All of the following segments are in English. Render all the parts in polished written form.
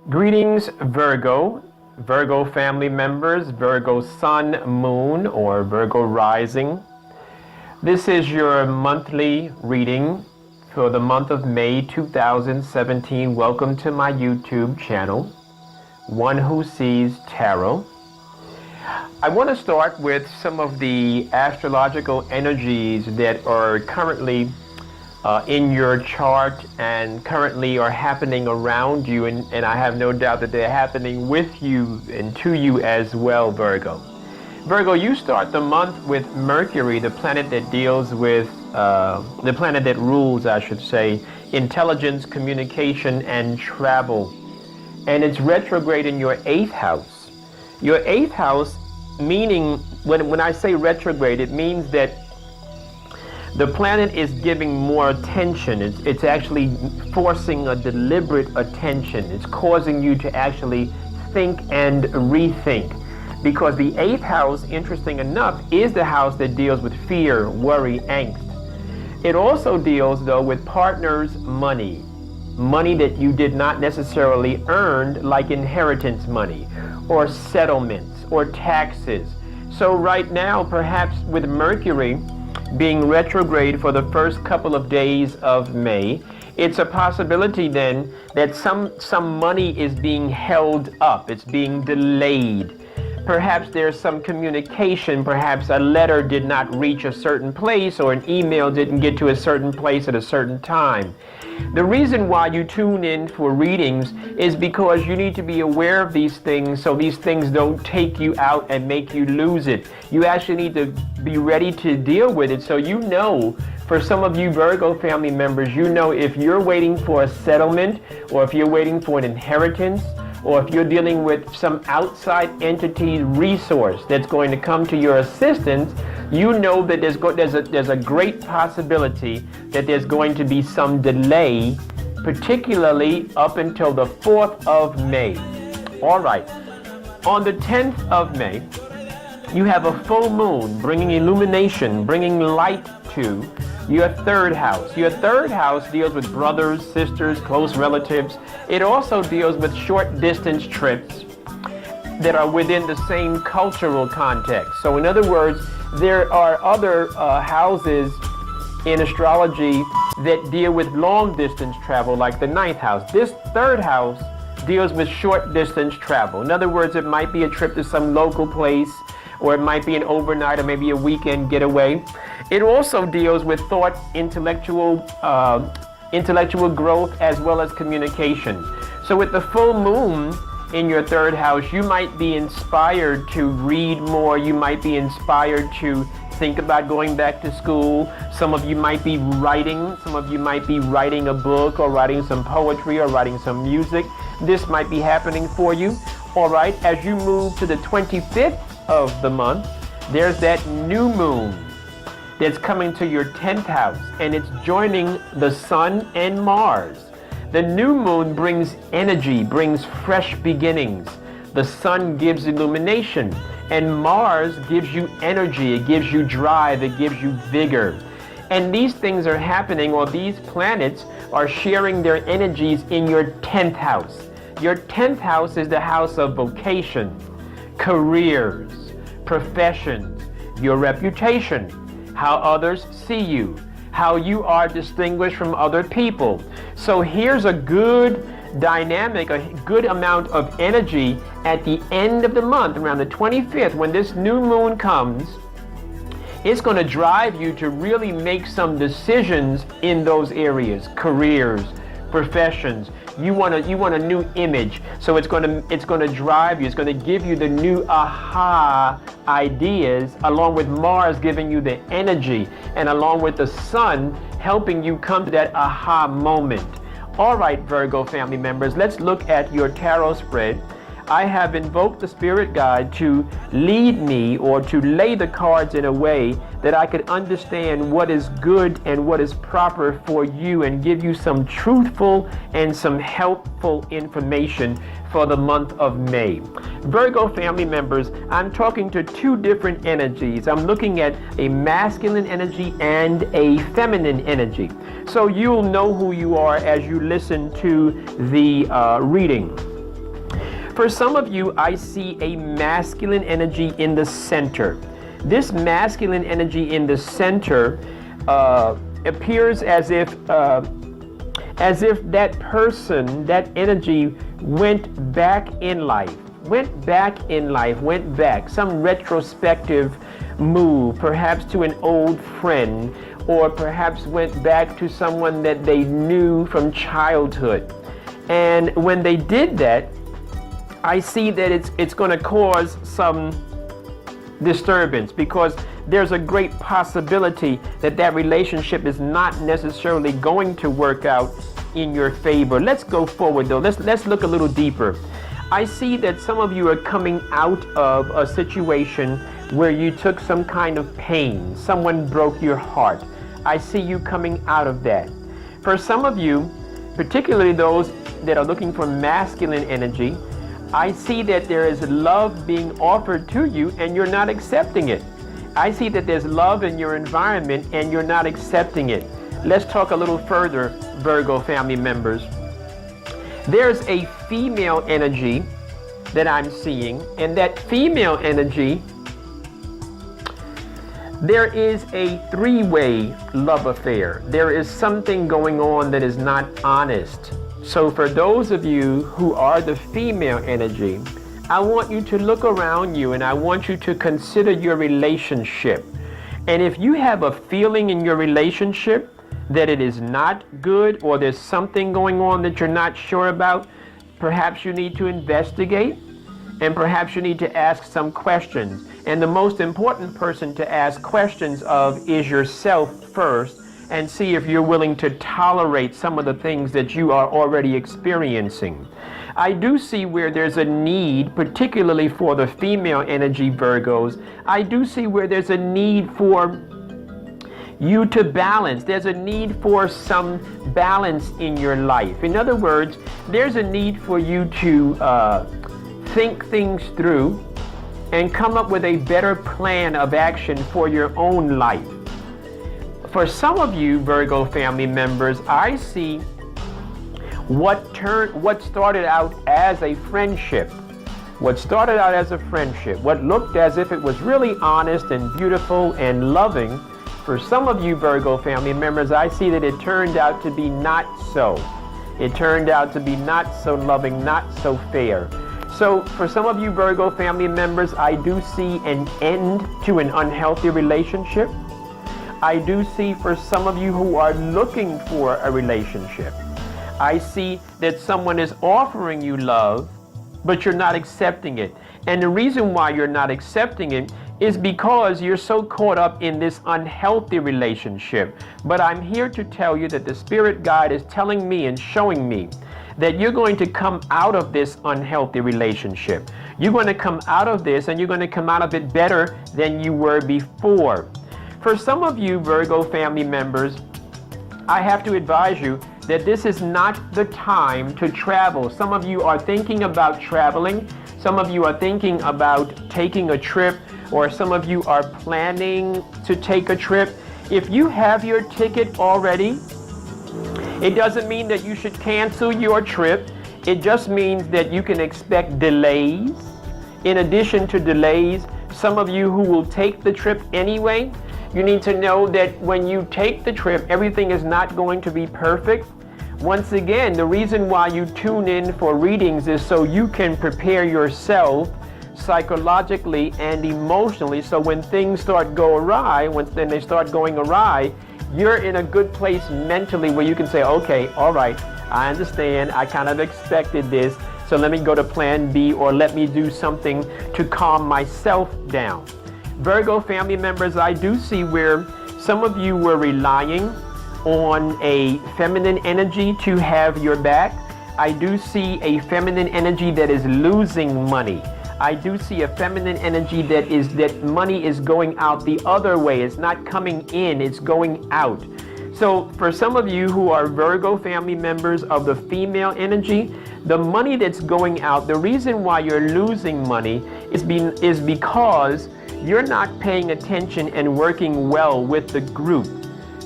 Greetings, Virgo family members, Virgo Sun, Moon, or Virgo Rising. This is your monthly reading for the month of May 2017. Welcome to my YouTube channel, One Who Sees Tarot. I want to start with some of the astrological energies that are currently in your chart and currently are happening around you, and I have no doubt that they're happening with you and to you as well, Virgo. Virgo, you start the month with Mercury, the planet that deals with, the planet that rules, I should say, intelligence, communication, and travel. And it's retrograde in your 8th house. Your 8th house, meaning, when I say retrograde, it means that the planet is giving more attention. It's actually forcing a deliberate attention. It's causing you to actually think and rethink. Because the 8th house, interesting enough, is the house that deals with fear, worry, angst. It also deals, though, with partners' money. Money that you did not necessarily earn, like inheritance money, or settlements, or taxes. So right now, perhaps with Mercury being retrograde for the first couple of days of May, it's a possibility then that some money is being held up, it's being delayed. Perhaps there's some communication, perhaps a letter did not reach a certain place or an email didn't get to a certain place at a certain time. The reason why you tune in for readings is because you need to be aware of these things so these things don't take you out and make you lose it. You actually need to be ready to deal with it. So you know, for some of you Virgo family members, you know if you're waiting for a settlement, or if you're waiting for an inheritance, or if you're dealing with some outside entity resource that's going to come to your assistance, you know that there's a great possibility that there's going to be some delay, particularly up until the 4th of May. All right. On the 10th of May, you have a full moon bringing illumination, bringing light to your 3rd house. Your 3rd house deals with brothers, sisters, close relatives. It also deals with short distance trips that are within the same cultural context. So in other words, there are other houses in astrology that deal with long distance travel, like the 9th house. This 3rd house deals with short distance travel. In other words, it might be a trip to some local place, or it might be an overnight or maybe a weekend getaway. It also deals with thought, intellectual growth, as well as communication. So with the full moon in your 3rd house, you might be inspired to read more. You might be inspired to think about going back to school. Some of you might be writing. Some of you might be writing a book, or writing some poetry, or writing some music. This might be happening for you. All right, as you move to the 25th of the month, there's that new moon that's coming to your 10th house, and it's joining the Sun and Mars. The new moon brings energy, brings fresh beginnings. The Sun gives illumination, and Mars gives you energy, it gives you drive, it gives you vigor. And these things are happening, or these planets are sharing their energies in your 10th house. Your 10th house is the house of vocation, careers, professions, your reputation, how others see you, how you are distinguished from other people. So here's a good dynamic, a good amount of energy at the end of the month, around the 25th, when this new moon comes. It's going to drive you to really make some decisions in those areas, careers, professions. You want a new image, so it's going to drive you. It's going to give you the new aha ideas, along with Mars giving you the energy, and along with the Sun helping you come to that aha moment. All right, Virgo family members, let's look at your tarot spread. I have invoked the spirit guide to lead me, or to lay the cards in a way that I could understand what is good and what is proper for you, and give you some truthful and some helpful information for the month of May. Virgo family members, I'm talking to two different energies. I'm looking at a masculine energy and a feminine energy. So you'll know who you are as you listen to the reading. For some of you, I see a masculine energy in the center. This masculine energy in the center appears as if that person, that energy went back in life, some retrospective move, perhaps to an old friend, or perhaps went back to someone that they knew from childhood. And when they did that, I see that it's going to cause some disturbance, because there's a great possibility that relationship is not necessarily going to work out in your favor. Let's go forward though. Let's look a little deeper. I see that some of you are coming out of a situation where you took some kind of pain. Someone broke your heart. I see you coming out of that. For some of you, particularly those that are looking for masculine energy, I see that there is love being offered to you and you're not accepting it. I see that there's love in your environment and you're not accepting it. Let's talk a little further, Virgo family members. There's a female energy that I'm seeing, and that female energy, there is a three-way love affair. There is something going on that is not honest. So for those of you who are the female energy, I want you to look around you and I want you to consider your relationship. And if you have a feeling in your relationship that it is not good, or there's something going on that you're not sure about, perhaps you need to investigate, and perhaps you need to ask some questions. And the most important person to ask questions of is yourself first, and see if you're willing to tolerate some of the things that you are already experiencing. I do see where there's a need, particularly for the female energy Virgos. I do see where there's a need for you to balance. There's a need for some balance in your life. In other words, there's a need for you to think things through and come up with a better plan of action for your own life. For some of you Virgo family members, I see what started out as a friendship. What looked as if it was really honest and beautiful and loving. For some of you Virgo family members, I see that it turned out to be not so. It turned out to be not so loving, not so fair. So for some of you Virgo family members, I do see an end to an unhealthy relationship. I do see for some of you who are looking for a relationship, I see that someone is offering you love, but you're not accepting it. And the reason why you're not accepting it is because you're so caught up in this unhealthy relationship. But I'm here to tell you that the Spirit Guide is telling me and showing me that you're going to come out of this unhealthy relationship. You're going to come out of this, and you're going to come out of it better than you were before. For some of you Virgo family members, I have to advise you that this is not the time to travel. Some of you are thinking about traveling. Some of you are thinking about taking a trip, or some of you are planning to take a trip. If you have your ticket already, it doesn't mean that you should cancel your trip. It just means that you can expect delays. In addition to delays, some of you who will take the trip anyway, you need to know that when you take the trip, everything is not going to be perfect. Once again, the reason why you tune in for readings is so you can prepare yourself psychologically and emotionally, so when things start going awry, you're in a good place mentally where you can say, okay, all right, I understand, I kind of expected this, so let me go to plan B, or let me do something to calm myself down. Virgo family members, I do see where some of you were relying on a feminine energy to have your back. I do see a feminine energy that is losing money. I do see a feminine energy that money is going out the other way. It's not coming in, it's going out. So for some of you who are Virgo family members of the female energy, The money that's going out, the reason why you're losing money is because you're not paying attention and working well with the group.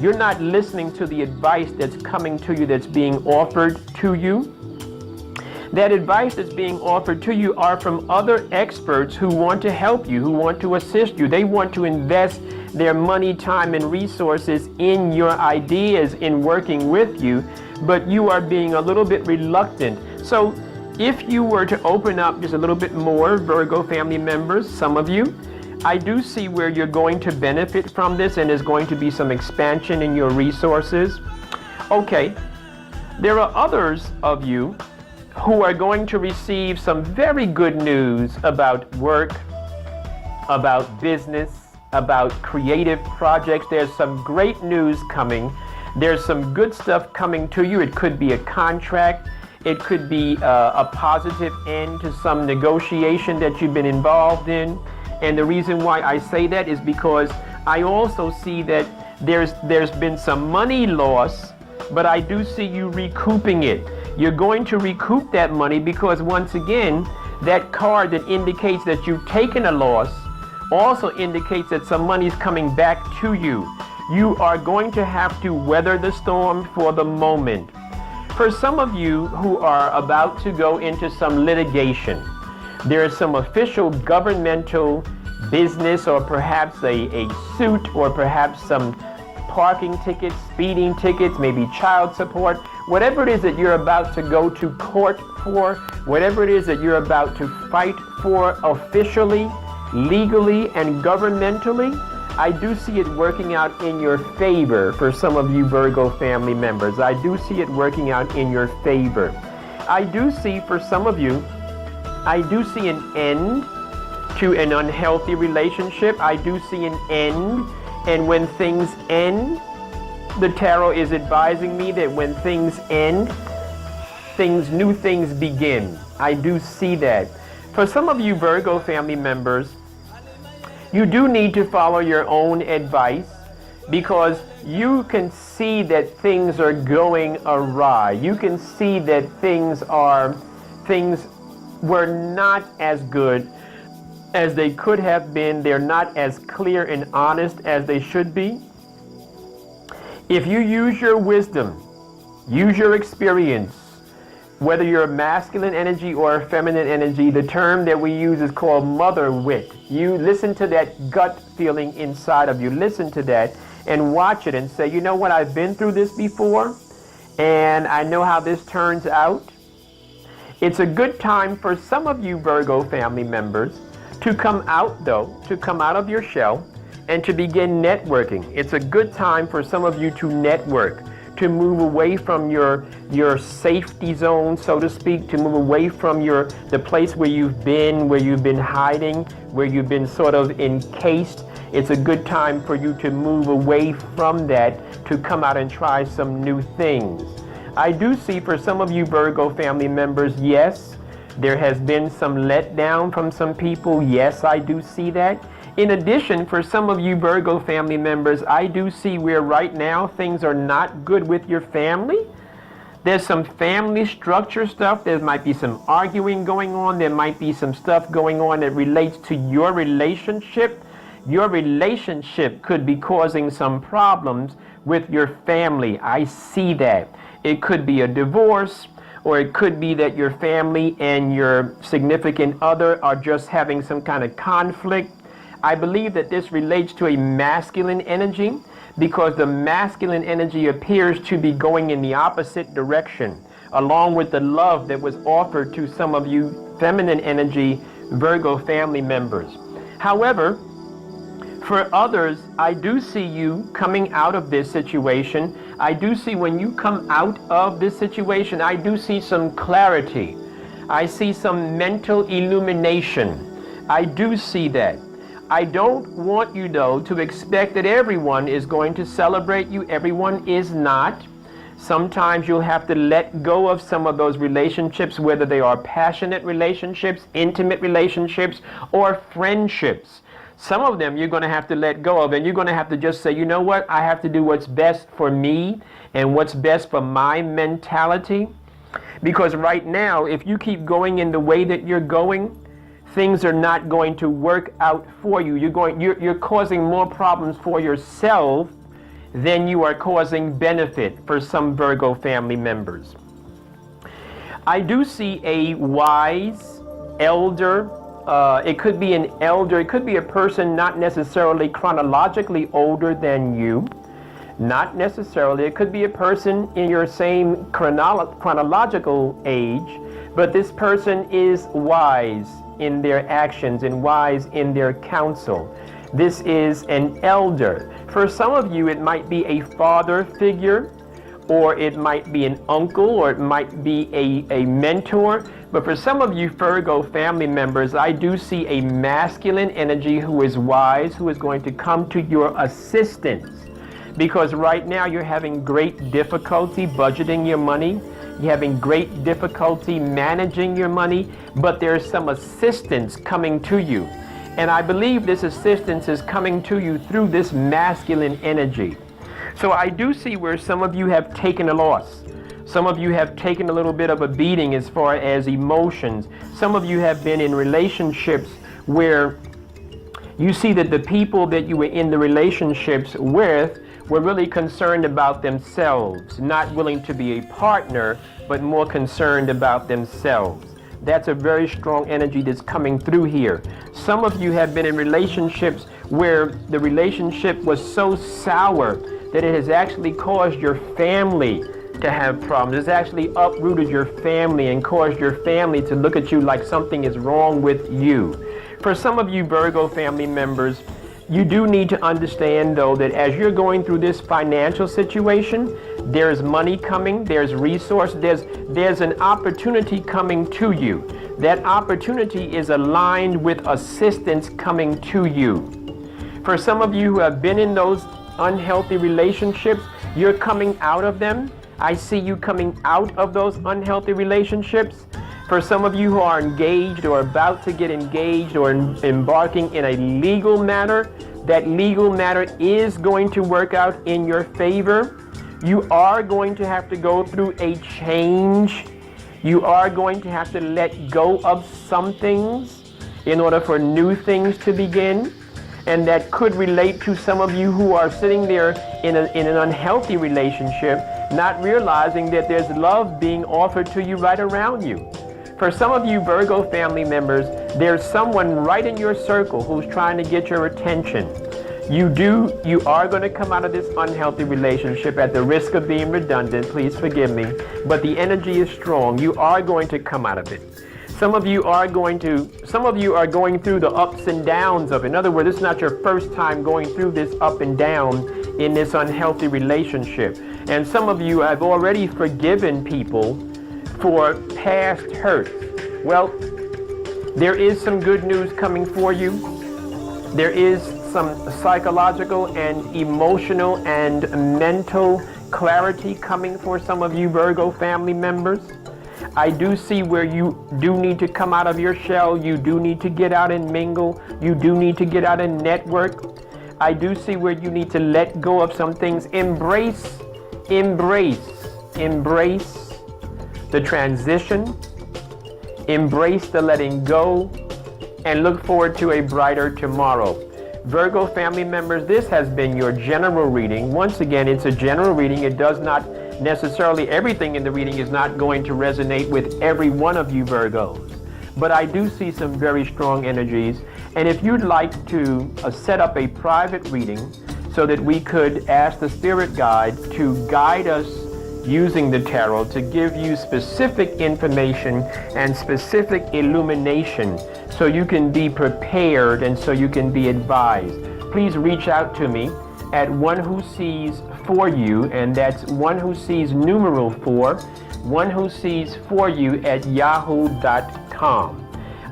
You're not listening to the advice that's coming to you, that's being offered to you. That advice that's being offered to you are from other experts who want to help you, who want to assist you. They want to invest their money, time, and resources in your ideas, in working with you, but you are being a little bit reluctant. So if you were to open up just a little bit more, Virgo family members, some of you, I do see where you're going to benefit from this, and there's going to be some expansion in your resources. Okay, there are others of you who are going to receive some very good news about work, about business, about creative projects. There's some great news coming. There's some good stuff coming to you. It could be a contract. It could be a positive end to some negotiation that you've been involved in. And the reason why I say that is because I also see that there's been some money loss, but I do see you recouping it. You're going to recoup that money because, once again, that card that indicates that you've taken a loss also indicates that some money is coming back to you. You are going to have to weather the storm for the moment. For some of you who are about to go into some litigation, there is some official governmental business, or perhaps a suit, or perhaps some parking tickets, speeding tickets, maybe child support, whatever it is that you're about to go to court for, whatever it is that you're about to fight for officially, legally, and governmentally, I do see it working out in your favor for some of you Virgo family members. I do see it working out in your favor. I do see for some of you, I do see an end to an unhealthy relationship. I do see an end. And when things end, the tarot is advising me that when things end, new things begin. I do see that. For some of you Virgo family members, you do need to follow your own advice, because you can see that things are going awry. You can see that things were not as good as they could have been. They're not as clear and honest as they should be. If you use your wisdom, use your experience, whether you're a masculine energy or a feminine energy, the term that we use is called mother wit. You listen to that gut feeling inside of you. Listen to that and watch it and say, you know what, I've been through this before and I know how this turns out. It's a good time for some of you Virgo family members to come out, though, to come out of your shell and to begin networking. It's a good time for some of you to network, to move away from your safety zone, so to speak, to move away from the place where you've been hiding, where you've been sort of encased. It's a good time for you to move away from that, to come out and try some new things. I do see for some of you Virgo family members, yes, there has been some letdown from some people. Yes, I do see that. In addition, for some of you Virgo family members, I do see where right now things are not good with your family. There's some family structure stuff. There might be some arguing going on. There might be some stuff going on that relates to your relationship. Your relationship could be causing some problems with your family. I see that. It could be a divorce, or it could be that your family and your significant other are just having some kind of conflict. I believe that this relates to a masculine energy, because the masculine energy appears to be going in the opposite direction, along with the love that was offered to some of you feminine energy Virgo family members. However, for others, I do see you coming out of this situation. I do see when you come out of this situation, I do see some clarity. I see some mental illumination. I do see that. I don't want you, though, to expect that everyone is going to celebrate you. Everyone is not. Sometimes you'll have to let go of some of those relationships, whether they are passionate relationships, intimate relationships, or friendships. Some of them you're going to have to let go of, and you're going to have to just say, you know what, I have to do what's best for me and what's best for my mentality. Because right now, if you keep going in the way that you're going, things are not going to work out for you. You're causing more problems for yourself than you are causing benefit for some Virgo family members. I do see a wise elder. It could be an elder. It could be a person not necessarily chronologically older than you. Not necessarily. It could be a person in your same chronological age, but this person is wise in their actions and wise in their counsel. This is an elder. For some of you, it might be a father figure, or it might be an uncle, or it might be a mentor. But for some of you Virgo family members, I do see a masculine energy who is wise, who is going to come to your assistance. Because right now you're having great difficulty budgeting your money. You're having great difficulty managing your money, but there's some assistance coming to you. And I believe this assistance is coming to you through this masculine energy. So I do see where some of you have taken a loss. Some of you have taken a little bit of a beating as far as emotions. Some of you have been in relationships where you see that the people that you were in the relationships with were really concerned about themselves, not willing to be a partner, but more concerned about themselves. That's a very strong energy that's coming through here. Some of you have been in relationships where the relationship was so sour that it has actually caused your family to have problems. It's actually uprooted your family and caused your family to look at you like something is wrong with you. For some of you Virgo family members, you do need to understand, though, that as you're going through this financial situation, there's money coming, there's resource, there's an opportunity coming to you. That opportunity is aligned with assistance coming to you. For some of you who have been in those unhealthy relationships, you're coming out of them. I see you coming out of those unhealthy relationships. For some of you who are engaged or about to get engaged or embarking in a legal matter, that legal matter is going to work out in your favor. You are going to have to go through a change. You are going to have to let go of some things in order for new things to begin. And that could relate to some of you who are sitting there in an unhealthy relationship, not realizing that there's love being offered to you right around you. For some of you Virgo family members, there's someone right in your circle who's trying to get your attention. You are going to come out of this unhealthy relationship at the risk of being redundant. Please forgive me. But the energy is strong. You are going to come out of it. Some of you are going through the ups and downs of it. In other words, it's not your first time going through this up and down in this unhealthy relationship. And some of you have already forgiven people for past hurts. Well, there is some good news coming for you. There is some psychological and emotional and mental clarity coming for some of you Virgo family members. I do see where you do need to come out of your shell. You do need to get out and mingle. You do need to get out and network. I do see where you need to let go of some things. Embrace the transition. Embrace the letting go and look forward to a brighter tomorrow. Virgo family members, this has been your general reading. Once again, it's a general reading. It does not necessarily, everything in the reading is not going to resonate with every one of you Virgos. But I do see some very strong energies. And if you'd like to set up a private reading so that we could ask the spirit guide to guide us using the tarot to give you specific information and specific illumination so you can be prepared and so you can be advised, please reach out to me at One Who Sees For You, and that's One Who Sees numeral 4, One Who Sees For You at yahoo.com.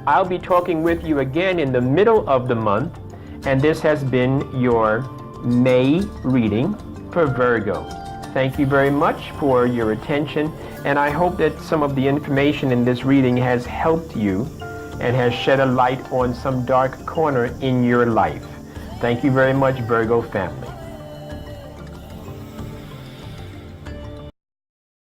I'll be talking with you again in the middle of the month, and this has been your May reading for Virgo. Thank you very much for your attention, and I hope that some of the information in this reading has helped you and has shed a light on some dark corner in your life. Thank you very much, Virgo family.